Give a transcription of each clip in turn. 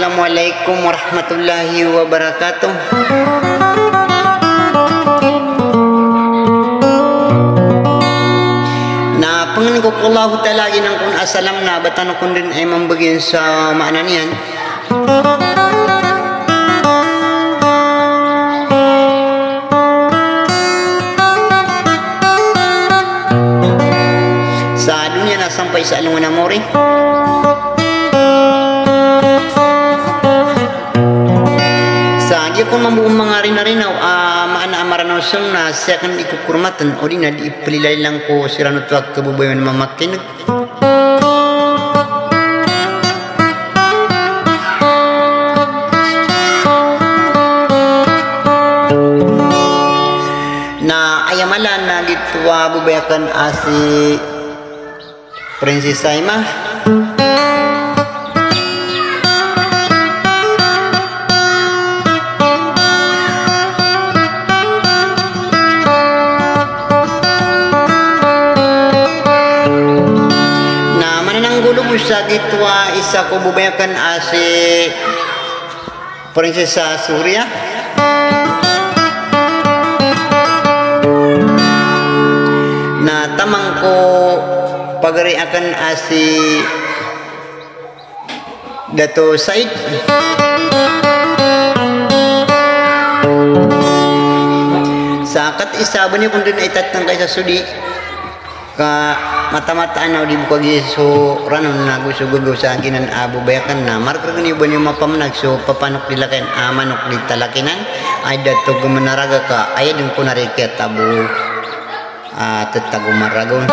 Assalamualaikum warahmatullahi wabarakatuh. Na pengen ko Allah Ta'ala ginang kun asalam na batano kun din ay mambagin sa makna niyan. Sa dunia na sampai sa alungan na mori. Kung mambuong mga rin-arinaw, maana-amaranaw siyang na siya kan ikukurmatan o di na di ipalilay lang ko si Ranutwag kabubayon na mamakinig. Na ayamalan na gitwa bubayakan si Princess Saima. Sa gitwa isa ko bubayakan si Prinsesa Surya. Na tamang ko pagariakan si Dato Said. Sa kat isa ba niya kung doon ay tatang kay sa sudi ka mata-mataan na di buka giso ranon na gusto gugo sa aginan bubayakan na marker gani ba niyo mapamanag so papanok nila kayan manok di talakinan ay dato gumanaraga ka ay din ko nariket tabu tatagumaragon.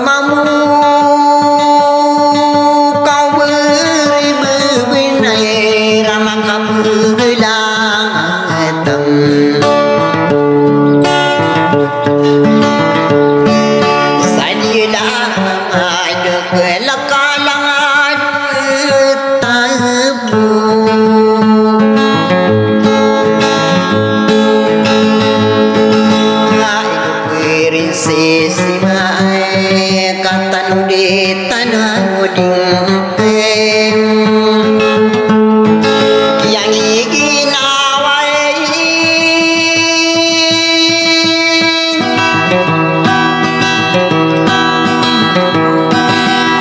Mamu anu di tanah uding yang ingin awai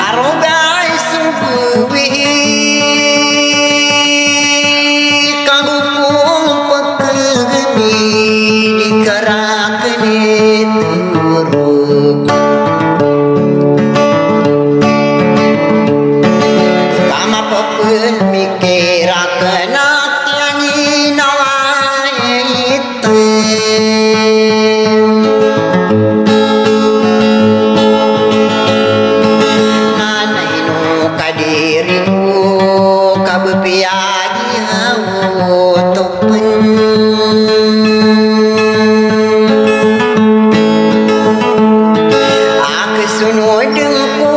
arogai sungguhi kamu pun pekegemi dikarakani turuk kama pepun mikirakan atiani nawaitu nanai no kadiriku kabepiagi hau topen aku sunuh dengku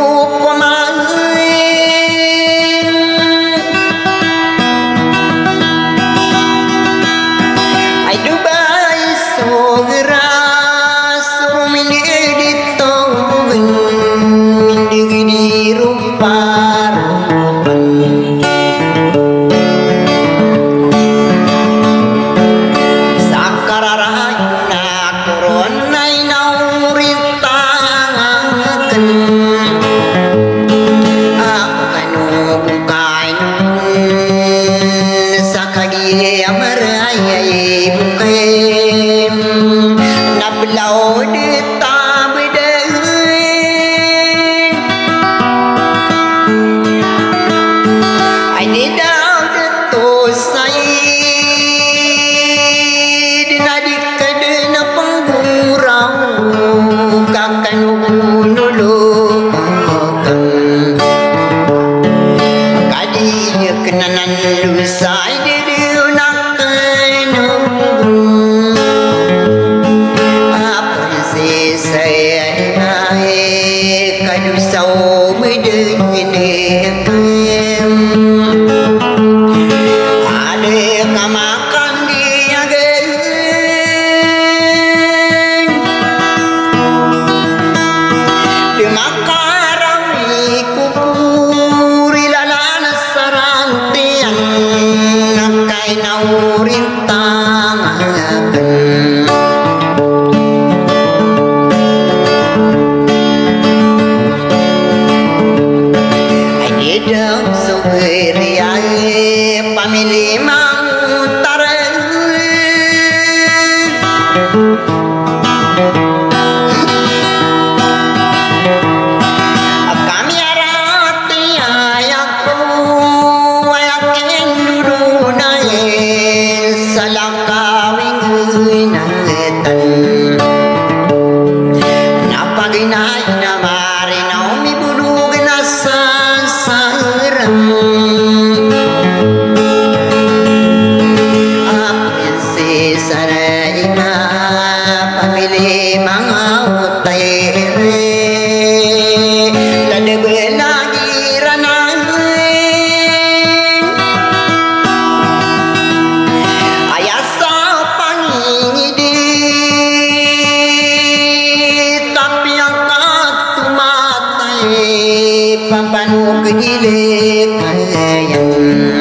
pampanu kejile kayang